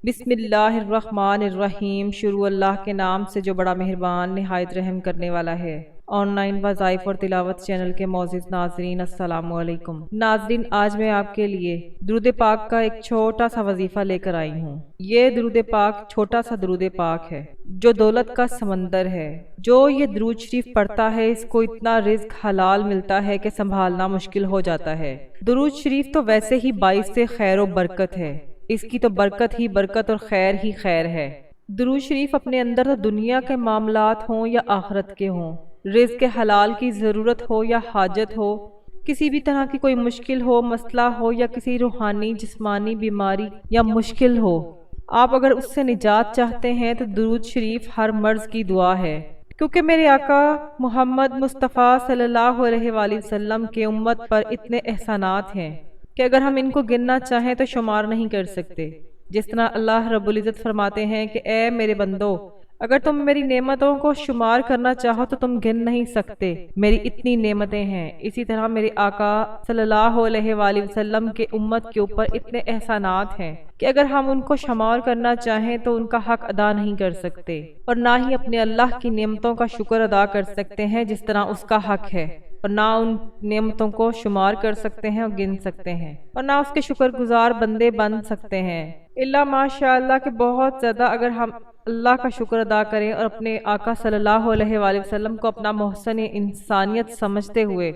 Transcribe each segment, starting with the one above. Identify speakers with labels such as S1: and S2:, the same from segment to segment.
S1: بسم اللہ الرحمن الرحیم۔ شروع اللہ کے نام سے جو بڑا مہربان نہایت رحم کرنے والا ہے۔ آن لائن وظائف اور تلاوت چینل کے معزز ناظرین، السلام علیکم۔ ناظرین، آج میں آپ کے لیے درود پاک کا ایک چھوٹا سا وظیفہ لے کر آئی ہوں۔ یہ درود پاک چھوٹا سا درود پاک ہے جو دولت کا سمندر ہے۔ جو یہ درود شریف پڑھتا ہے اس کو اتنا رزق حلال ملتا ہے کہ سنبھالنا مشکل ہو جاتا ہے۔ درود شریف تو ویسے ہی باعث خیر و برکت ہے، اس کی تو برکت ہی برکت اور خیر ہی خیر ہے۔ درود شریف اپنے اندر تو دنیا کے معاملات ہوں یا آخرت کے ہوں، رزق حلال کی ضرورت ہو یا حاجت ہو، کسی بھی طرح کی کوئی مشکل ہو، مسئلہ ہو یا کسی روحانی جسمانی بیماری یا مشکل ہو، آپ اگر اس سے نجات چاہتے ہیں تو درود شریف ہر مرض کی دعا ہے۔ کیونکہ میرے آقا محمد مصطفیٰ صلی اللہ علیہ وآلہ وسلم کے امت پر اتنے احسانات ہیں کہ اگر ہم ان کو گننا چاہیں تو شمار نہیں کر سکتے۔ جس طرح اللہ رب العزت فرماتے ہیں کہ اے میرے بندو، اگر تم میری نعمتوں کو شمار کرنا چاہو تو تم گن نہیں سکتے، میری اتنی نعمتیں ہیں۔ اسی طرح میرے آقا صلی اللہ علیہ وآلہ وسلم کے امت کے اوپر اتنے احسانات ہیں کہ اگر ہم ان کو شمار کرنا چاہیں تو ان کا حق ادا نہیں کر سکتے، اور نہ ہی اپنے اللہ کی نعمتوں کا شکر ادا کر سکتے ہیں جس طرح اس کا حق ہے، اور نہ ان نعمتوں کو شمار کر سکتے ہیں اور گن سکتے ہیں، اور نہ اس کے شکر گزار بندے بن سکتے ہیں، الا ماشاء اللہ کہ بہت زیادہ اگر ہم اللہ کا شکر ادا کریں اور اپنے آقا صلی اللہ علیہ وآلہ وسلم کو اپنا محسن انسانیت سمجھتے ہوئے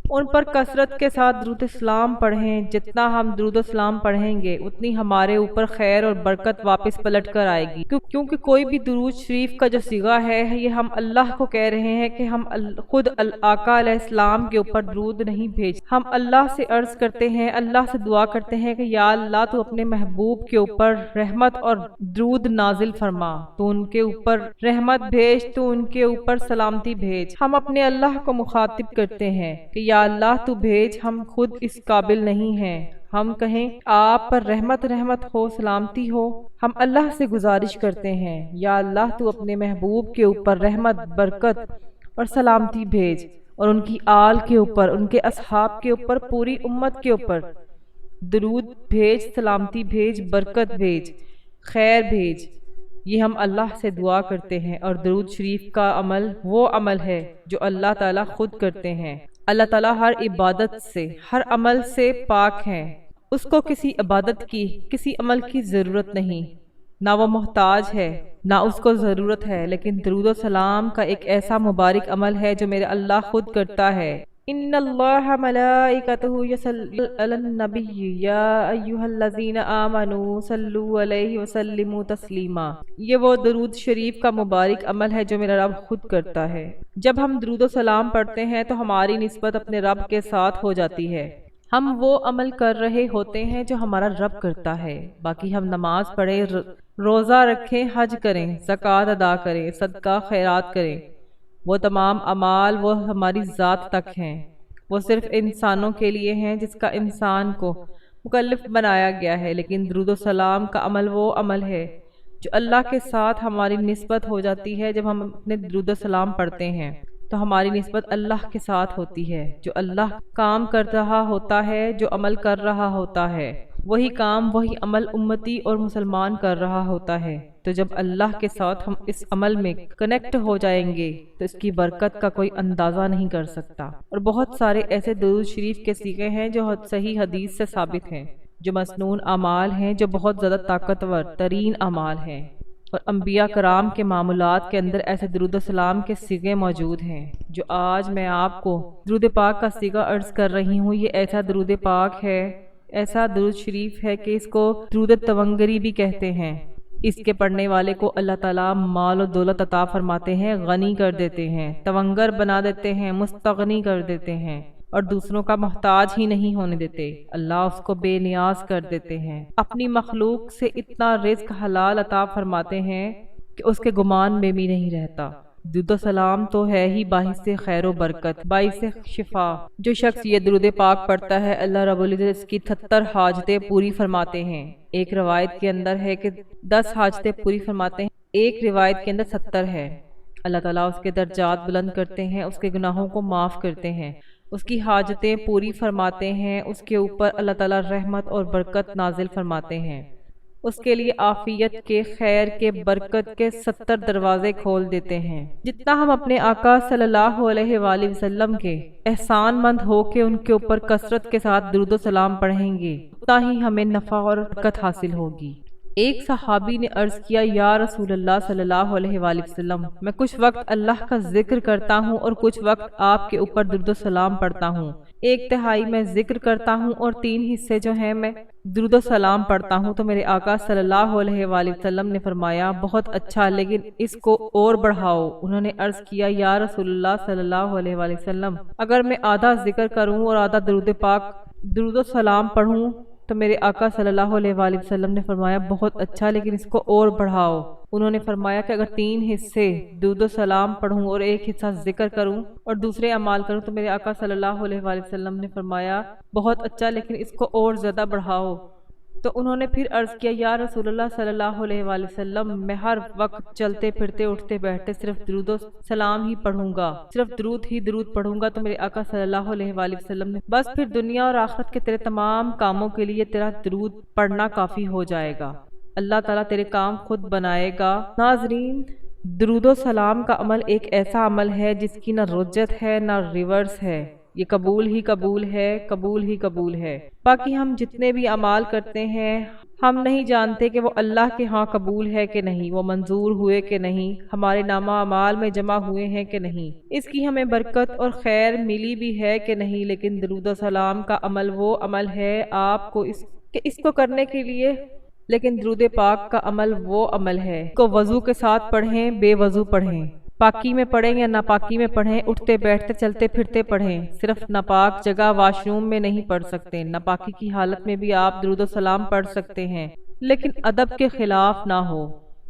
S1: ان پر کثرت کے ساتھ درود اسلام پڑھیں۔ جتنا ہم درود اسلام پڑھیں گے اتنی ہمارے اوپر خیر اور برکت واپس پلٹ کر آئے گی، کیونکہ کوئی بھی درود شریف کا جو صیغہ ہے یہ ہم اللہ کو کہہ رہے ہیں کہ ہم خود آقا علیہ السلام کے اوپر درود نہیں بھیج، ہم اللہ سے عرض کرتے ہیں، اللہ سے دعا کرتے ہیں کہ یا اللہ تو اپنے محبوب کے اوپر رحمت اور درود نازل فرما، تو ان کے اوپر رحمت بھیج، تو ان کے اوپر سلامتی بھیج۔ ہم اپنے اللہ کو مخاطب کرتے ہیں کہ یا اللہ تو بھیج، ہم خود اس قابل نہیں ہیں، ہم کہیں آپ پر رحمت ہو، سلامتی ہو۔ ہم اللہ سے گزارش کرتے ہیں یا اللہ تو اپنے محبوب کے اوپر رحمت، برکت اور سلامتی بھیج، اور ان کی آل کے اوپر، ان کے اصحاب کے اوپر، پوری امت کے اوپر درود بھیج، سلامتی بھیج، برکت بھیج، خیر بھیج۔ یہ ہم اللہ سے دعا کرتے ہیں، اور درود شریف کا عمل وہ عمل ہے جو اللہ تعالیٰ خود کرتے ہیں۔ اللہ تعالیٰ ہر عبادت سے، ہر عمل سے پاک ہیں، اس کو کسی عبادت کی، کسی عمل کی ضرورت نہیں، نہ وہ محتاج ہے نہ اس کو ضرورت ہے، لیکن درود و سلام کا ایک ایسا مبارک عمل ہے جو میرے اللہ خود کرتا ہے۔ ان اللہ ملائکتہ یصلون علی النبی یا ایھا الذین آمنوا صلوا علیہ وسلموا تسلیما۔ یہ وہ درود شریف کا مبارک عمل ہے جو میرا رب خود کرتا ہے۔ جب ہم درود و سلام پڑھتے ہیں تو ہماری نسبت اپنے رب کے ساتھ ہو جاتی ہے، ہم وہ عمل کر رہے ہوتے ہیں جو ہمارا رب کرتا ہے۔ باقی ہم نماز پڑھیں، روزہ رکھیں، حج کریں، زکوٰۃ ادا کریں، صدقہ خیرات کریں، وہ تمام اعمال وہ ہماری ذات تک ہیں، وہ صرف انسانوں کے لیے ہیں جس کا انسان کو مکلف بنایا گیا ہے، لیکن درود و سلام کا عمل وہ عمل ہے جو اللہ کے ساتھ ہماری نسبت ہو جاتی ہے۔ جب ہم اپنے درود و سلام پڑھتے ہیں تو ہماری نسبت اللہ کے ساتھ ہوتی ہے، جو اللہ کام کر رہا ہوتا ہے، جو عمل کر رہا ہوتا ہے، وہی کام وہی عمل امتی اور مسلمان کر رہا ہوتا ہے۔ تو جب اللہ کے ساتھ ہم اس عمل میں کنیکٹ ہو جائیں گے تو اس کی برکت کا کوئی اندازہ نہیں کر سکتا۔ اور بہت سارے ایسے درود شریف کے صیغے ہیں جو صحیح حدیث سے ثابت ہیں، جو مسنون اعمال ہیں، جو بہت زیادہ طاقتور ترین اعمال ہیں، اور انبیاء کرام کے معمولات کے اندر ایسے درود و سلام کے صیغے موجود ہیں۔ جو آج میں آپ کو درود پاک کا صیغہ عرض کر رہی ہوں، یہ ایسا درود پاک ہے، ایسا درود شریف ہے کہ اس کو درود توانگری بھی کہتے ہیں۔ اس کے پڑھنے والے کو اللہ تعالیٰ مال و دولت عطا فرماتے ہیں، غنی کر دیتے ہیں، توانگر بنا دیتے ہیں، مستغنی کر دیتے ہیں، اور دوسروں کا محتاج ہی نہیں ہونے دیتے۔ اللہ اس کو بے نیاز کر دیتے ہیں، اپنی مخلوق سے اتنا رزق حلال عطا فرماتے ہیں کہ اس کے گمان میں بھی نہیں رہتا۔ درود و سلام تو ہے ہی باعث خیر و برکت، باعث شفا۔ جو شخص یہ درود پاک پڑھتا ہے اللہ رب العزت اس کی 73 حاجتیں پوری فرماتے ہیں۔ ایک روایت کے اندر ہے کہ 10 حاجتیں پوری فرماتے ہیں، ایک روایت کے اندر 70 ہے۔ اللہ تعالیٰ اس کے درجات بلند کرتے ہیں، اس کے گناہوں کو معاف کرتے ہیں، اس کی حاجتیں پوری فرماتے ہیں، اس کے اوپر اللہ تعالیٰ رحمت اور برکت نازل فرماتے ہیں۔ اس کے لیے عافیت کے، خیر کے، برکت کے 70 دروازے کھول دیتے ہیں۔ جتنا ہم اپنے آقا صلی اللہ علیہ وآلہ وسلم کے احسان مند ہو کے ان کے اوپر کثرت کے ساتھ درود و سلام پڑھیں گے، اتنا ہی ہمیں نفع اور برکت حاصل ہوگی۔ ایک صحابی نے عرض کیا، یا رسول اللہ صلی اللہ علیہ وآلہ وسلم، میں کچھ وقت اللہ کا ذکر کرتا ہوں اور کچھ وقت آپ کے اوپر درود و سلام پڑھتا ہوں، 1/3 میں ذکر کرتا ہوں اور 3 حصے جو ہیں میں درود و سلام پڑھتا ہوں۔ تو میرے آقا صلی اللہ علیہ وآلہ وسلم نے فرمایا، بہت اچھا، لیکن اس کو اور بڑھاؤ۔ انہوں نے عرض کیا، یا رسول اللہ صلی اللہ علیہ وآلہ وسلم، اگر میں آدھا ذکر کروں اور آدھا درود و سلام پڑھوں؟ تو میرے آقا صلی اللہ علیہ وآلہ وسلم نے فرمایا، بہت اچھا، لیکن اس کو اور بڑھاؤ۔ انہوں نے فرمایا کہ اگر 3 حصے درود و سلام پڑھوں اور 1 حصہ ذکر کروں اور دوسرے اعمال کروں؟ تو میرے آقا صلی اللہ علیہ وآلہ وسلم نے فرمایا، بہت اچھا، لیکن اس کو اور زیادہ بڑھاؤ۔ تو انہوں نے پھر عرض کیا، یا رسول اللہ صلی اللہ علیہ وآلہ وسلم، میں ہر وقت چلتے پھرتے اٹھتے بیٹھتے صرف درود و سلام ہی پڑھوں گا، صرف درود پڑھوں گا۔ تو میرے آقا صلی اللہ علیہ وآلہ وسلم نے، بس پھر دنیا اور آخرت کے تیرے تمام کاموں کے لیے تیرا درود پڑھنا کافی ہو جائے گا، اللہ تعالیٰ تیرے کام خود بنائے گا۔ ناظرین، درود و سلام کا عمل ایک ایسا عمل ہے جس کی نہ رجت ہے نہ ریورس ہے، یہ قبول ہی قبول ہے، قبول ہی قبول ہے۔ باقی ہم جتنے بھی اعمال کرتے ہیں، ہم نہیں جانتے کہ وہ اللہ کے ہاں قبول ہے کہ نہیں، وہ منظور ہوئے کہ نہیں، ہمارے نامہ اعمال میں جمع ہوئے ہیں کہ نہیں، اس کی ہمیں برکت اور خیر ملی بھی ہے کہ نہیں۔ لیکن درود و سلام کا عمل وہ عمل ہے آپ کو اس کو کرنے کے لیے، لیکن درود پاک کا عمل وہ عمل ہے کو وضو کے ساتھ پڑھیں، بے وضو پڑھیں، پاکی میں پڑھیں یا ناپاکی میں پڑھیں، اٹھتے بیٹھتے چلتے پھرتے پڑھیں، صرف ناپاک جگہ واش روم میں نہیں پڑھ سکتے، ناپاکی کی حالت میں بھی آپ درود و سلام پڑھ سکتے ہیں، لیکن ادب کے خلاف نہ ہو،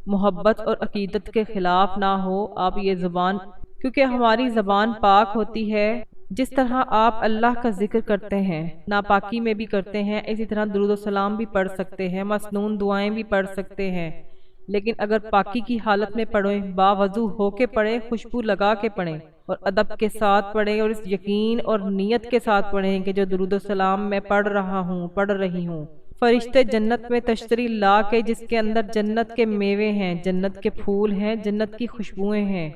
S1: محبت اور عقیدت کے خلاف نہ ہو۔ آپ یہ زبان، کیونکہ ہماری زبان پاک ہوتی ہے، جس طرح آپ اللہ کا ذکر کرتے ہیں، ناپاکی میں بھی کرتے ہیں، اسی طرح درود و سلام بھی پڑھ سکتے ہیں، مسنون دعائیں بھی پڑھ سکتے ہیں، لیکن اگر پاکی کی حالت میں پڑھیں، باوضو ہو کے پڑھیں، خوشبو لگا کے پڑھیں اور ادب کے ساتھ پڑھیں اور اس یقین اور نیت کے ساتھ پڑھیں کہ جو درود و سلام میں پڑھ رہی ہوں، فرشتے جنت میں تشتری لا کے، جس کے اندر جنت کے میوے ہیں، جنت کے پھول ہیں، جنت کی خوشبوئیں ہیں،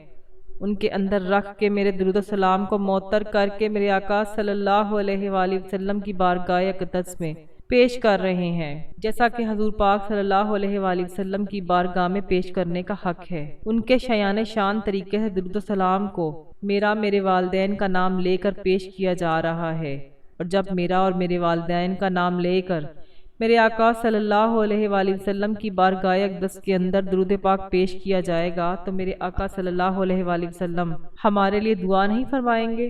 S1: ان کے اندر رکھ کے میرے درود و سلام کو معطر کر کے میرے آقا صلی اللہ علیہ وآلہ وسلم کی بارگاہ اقدس میں پیش کر رہے ہیں، جیسا کہ حضور پاک صلی اللہ علیہ وآلہ وسلم کی بارگاہ میں پیش کرنے کا حق ہے۔ ان کے شایان شان طریقے سے درود و سلام کو میرے والدین کا نام لے کر پیش کیا جا رہا ہے، اور جب میرا اور میرے والدین کا نام لے کر میرے آقا صلی اللہ علیہ وآلہ وسلم کی بارگاہ اقدس کے اندر درود پاک پیش کیا جائے گا تو میرے آقا صلی اللہ علیہ وآلہ وسلم ہمارے لیے دعا نہیں فرمائیں گے؟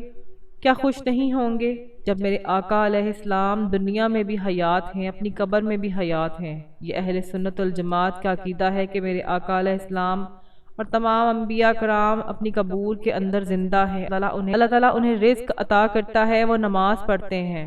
S1: کیا خوش نہیں ہوں گے؟ جب میرے آقا علیہ السلام دنیا میں بھی حیات ہیں، اپنی قبر میں بھی حیات ہیں۔ یہ اہل سنت والجماعت کا عقیدہ ہے کہ میرے آقا علیہ السلام اور تمام انبیاء کرام اپنی قبور کے اندر زندہ ہیں، اللہ تعالیٰ انہیں رزق عطا کرتا ہے، وہ نماز پڑھتے ہیں۔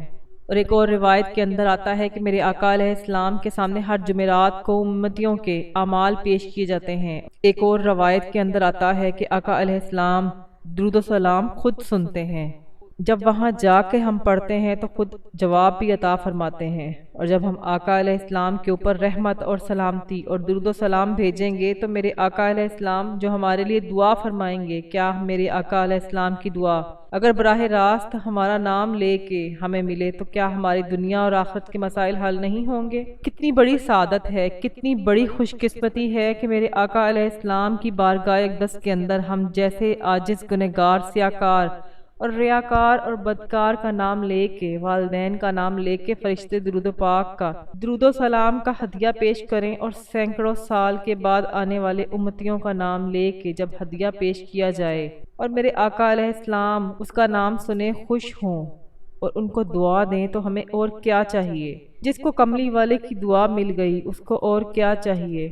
S1: اور ایک اور روایت کے اندر آتا ہے کہ میرے آقا علیہ السلام کے سامنے ہر جمعرات کو امتیوں کے اعمال پیش کیے جاتے ہیں۔ ایک اور روایت کے اندر آتا ہے کہ آقا علیہ السلام درود و سلام خود سنتے ہیں، جب وہاں جا کے ہم پڑھتے ہیں تو خود جواب بھی عطا فرماتے ہیں، اور جب ہم آقا علیہ السلام کے اوپر رحمت اور سلامتی اور درود و سلام بھیجیں گے تو میرے آقا علیہ السلام جو ہمارے لیے دعا فرمائیں گے، کیا میرے آقا علیہ السلام کی دعا اگر براہ راست ہمارا نام لے کے ہمیں ملے تو کیا ہماری دنیا اور آخرت کے مسائل حل نہیں ہوں گے؟ کتنی بڑی سعادت ہے، کتنی بڑی خوش قسمتی ہے کہ میرے آقا علیہ السلام کی بارگاہ اقدس کے اندر ہم جیسے عاجز گنہگار، سیاکار اور ریاکار اور بدکار کا نام لے کے، والدین کا نام لے کے فرشتے درود پاک کا درود و سلام کا ہدیہ پیش کریں، اور سینکڑوں سال کے بعد آنے والے امتیوں کا نام لے کے جب ہدیہ پیش کیا جائے اور میرے آقا علیہ السلام اس کا نام سنے خوش ہوں اور ان کو دعا دیں تو ہمیں اور کیا چاہیے؟ جس کو کملی والے کی دعا مل گئی اس کو اور کیا چاہیے؟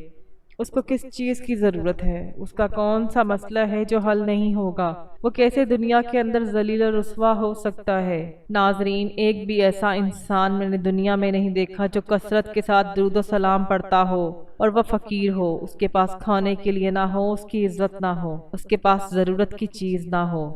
S1: اس کو کس چیز کی ضرورت ہے؟ اس کا کون سا مسئلہ ہے جو حل نہیں ہوگا؟ وہ کیسے دنیا کے اندر ذلیل و رسوا ہو سکتا ہے؟ ناظرین، ایک بھی ایسا انسان میں نے دنیا میں نہیں دیکھا جو کثرت کے ساتھ درود و سلام پڑھتا ہو اور وہ فقیر ہو، اس کے پاس کھانے کے لیے نہ ہو، اس کی عزت نہ ہو، اس کے پاس ضرورت کی چیز نہ ہو،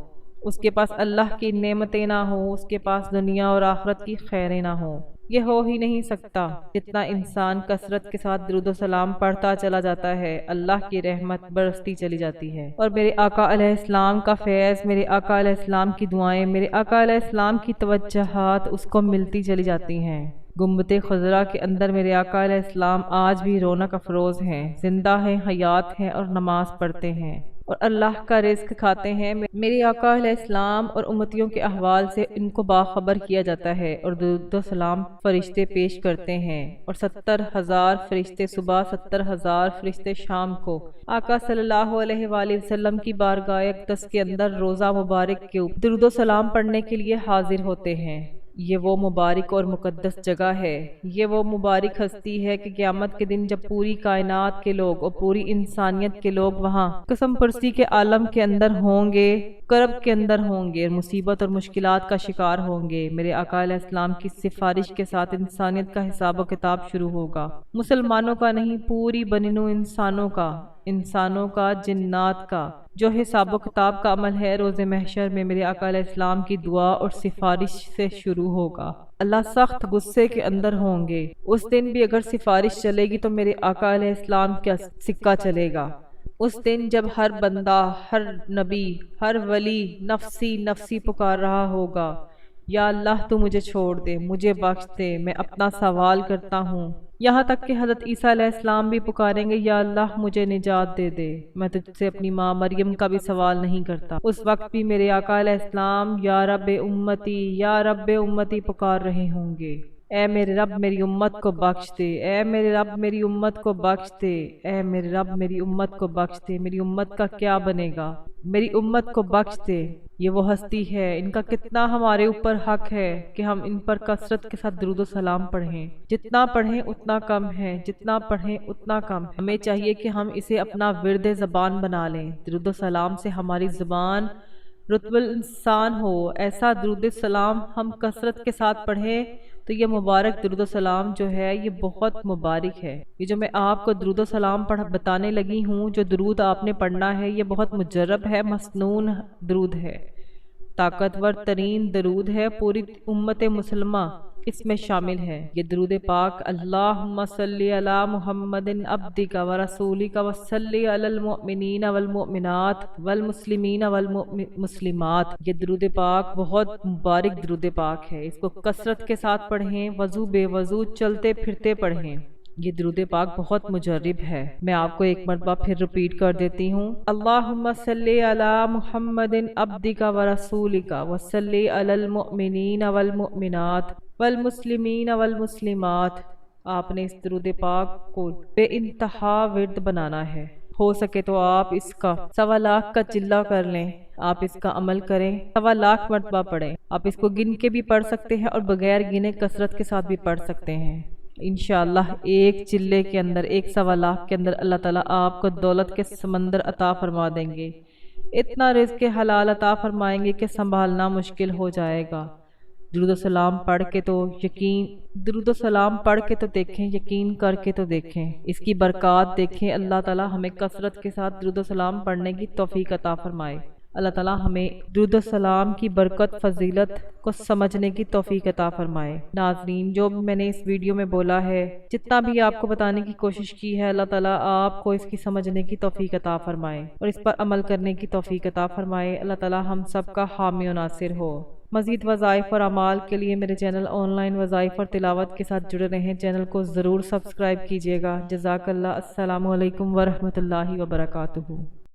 S1: اس کے پاس اللہ کی نعمتیں نہ ہو، اس کے پاس دنیا اور آخرت کی خیریں نہ ہو۔ یہ ہو ہی نہیں سکتا۔ جتنا انسان کثرت کے ساتھ درود و سلام پڑھتا چلا جاتا ہے، اللہ کی رحمت برستی چلی جاتی ہے، اور میرے آقا علیہ السلام کا فیض، میرے آقا علیہ السلام کی دعائیں، میرے آقا علیہ السلام کی توجہات اس کو ملتی چلی جاتی ہیں۔ گنبد خضرا کے اندر میرے آقا علیہ السلام آج بھی رونق افروز ہیں، زندہ ہیں، حیات ہیں، اور نماز پڑھتے ہیں اور اللہ کا رزق کھاتے ہیں۔ میرے آقا علیہ السلام اور امتیوں کے احوال سے ان کو باخبر کیا جاتا ہے، اور درود و سلام فرشتے پیش کرتے ہیں، اور 70,000 فرشتے صبح، 70,000 فرشتے شام کو آقا صلی اللہ علیہ وآلہ وسلم کی بارگاہ اقدس کے اندر روزہ مبارک کے اوپر درود و سلام پڑھنے کے لیے حاضر ہوتے ہیں۔ یہ وہ مبارک اور مقدس جگہ ہے، یہ وہ مبارک ہستی ہے کہ قیامت کے دن جب پوری کائنات کے لوگ اور پوری انسانیت کے لوگ وہاں قسم پرسی کے عالم کے اندر ہوں گے، کرب کے اندر ہوں گے، مصیبت اور مشکلات کا شکار ہوں گے، میرے آقا علیہ السلام کی سفارش کے ساتھ انسانیت کا حساب و کتاب شروع ہوگا، مسلمانوں کا نہیں، پوری بنی نوع انسانوں کا، جنات کا، جو حساب و کتاب کا عمل ہے روز محشر میں میرے آقا علیہ السلام کی دعا اور سفارش سے شروع ہوگا۔ اللہ سخت غصے کے اندر ہوں گے، اس دن بھی اگر سفارش چلے گی تو میرے آقا علیہ السلام کا سکہ چلے گا۔ اس دن جب ہر بندہ، ہر نبی، ہر ولی نفسی نفسی پکار رہا ہوگا، یا اللہ تو مجھے چھوڑ دے، مجھے بخش دے، میں اپنا سوال کرتا ہوں، یہاں تک کہ حضرت عیسیٰ علیہ السلام بھی پکاریں گے، یا اللہ مجھے نجات دے دے، میں تجھ سے اپنی ماں مریم کا بھی سوال نہیں کرتا۔ اس وقت بھی میرے آقا علیہ السلام یا رب امتی، یا رب امتی پکار رہے ہوں گے، اے میرے رب میری امت کو بخش دے، اے میرے رب میری امت کو بخش دے، اے میرے رب میری امت کو بخش دے، میری امت کا کیا بنے گا، میری امت کو بخش دے۔ یہ وہ ہستی ہے، ان کا کتنا ہمارے اوپر حق ہے کہ ہم ان پر کثرت کے ساتھ درود و سلام پڑھیں، جتنا پڑھیں اتنا کم ہے، جتنا پڑھیں اتنا کم ہے۔ ہمیں چاہیے کہ ہم اسے اپنا ورد زبان بنا لیں، درود و سلام سے ہماری زبان رتب الانسان ہو، ایسا درود سلام ہم کثرت کے ساتھ پڑھیں تو یہ مبارک درود و سلام جو ہے یہ بہت مبارک ہے۔ یہ جو میں آپ کو درود و سلام بتانے لگی ہوں، جو درود آپ نے پڑھنا ہے، یہ بہت مجرب ہے، مسنون درود ہے، طاقتور ترین درود ہے، پوری امت مسلمہ اس میں شامل ہے۔ یہ درود پاک اللہم صلی علی محمد عبدک و رسولک و صلی علی المؤمنین والمؤمنات والمسلمین والمسلمات۔ یہ درود پاک بہت مبارک درود پاک ہے، اس کو کثرت کے ساتھ پڑھیں، وضو بے وضو چلتے پھرتے پڑھیں۔ یہ درود پاک بہت مجرب ہے، میں آپ کو ایک مرتبہ پھر ریپیٹ کر دیتی ہوں۔ اللہم صلی علی محمد عبدک و رسولک و صلی علی المؤمنین والمؤمنات والمسلمین والمسلمات۔ آپ نے اس درود پاک کو بے انتہا ورد بنانا ہے، ہو سکے تو آپ اس کا 1.25 لاکھ کا چلہ کر لیں، آپ اس کا عمل کریں، 1.25 لاکھ مرتبہ پڑھیں۔ آپ اس کو گن کے بھی پڑھ سکتے ہیں اور بغیر گنے کثرت کے ساتھ بھی پڑھ سکتے ہیں۔ انشاءاللہ ایک چلے کے اندر، ایک 1.25 لاکھ کے اندر اللہ تعالیٰ آپ کو دولت کے سمندر عطا فرما دیں گے، اتنا رزق حلال عطا فرمائیں گے کہ سنبھالنا مشکل ہو جائے گا۔ درود و سلام پڑھ کے تو دیکھیں، یقین کر کے تو دیکھیں، اس کی برکات دیکھیں۔ اللہ تعالیٰ ہمیں کثرت کے ساتھ درود و سلام پڑھنے کی توفیق عطا فرمائے۔ اللہ تعالیٰ ہمیں درود و سلام کی برکت فضیلت کو سمجھنے کی توفیق عطا فرمائے۔ ناظرین، جو میں نے اس ویڈیو میں بولا ہے، جتنا بھی آپ کو بتانے کی کوشش کی ہے، اللہ تعالیٰ آپ کو اس کی سمجھنے کی توفیق عطا فرمائے اور اس پر عمل کرنے کی توفیق عطا فرمائے۔ اللہ تعالیٰ ہم سب کا حامی و ناصر ہو۔ مزید وظائف اور اعمال کے لیے میرے چینل آن لائن وظائف اور تلاوت کے ساتھ جڑے رہیں، چینل کو ضرور سبسکرائب کیجیے گا۔ جزاک اللہ۔ السلام علیکم ورحمۃ اللہ وبرکاتہ۔